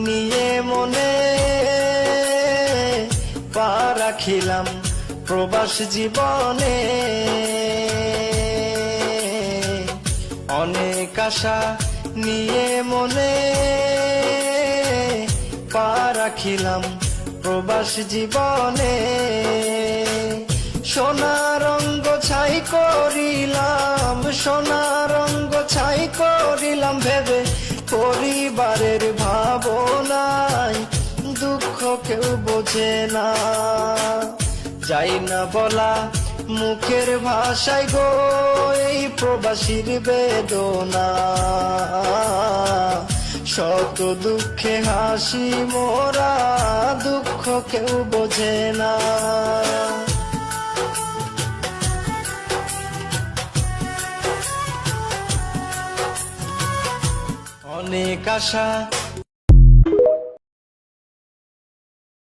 নিয়ে মনে পা রাখিলাম প্রবাস জীবনে। অনেক আশা নিয়ে মনে পা রাখিলাম প্রবাস জীবনে। সোনার রঙ্গ ছাই করিলাম, সোনার রঙ্গ ছাই করিলাম ভেবে পরিবারের ভাবনায় দুঃখ কেউ বোঝে না। যাই না বলা মুখের ভাষায় গো এই প্রবাসীর বেদনা। শত দুঃখে হাসি মোরা, দুঃখ কেউ বোঝে না। অনেক আশা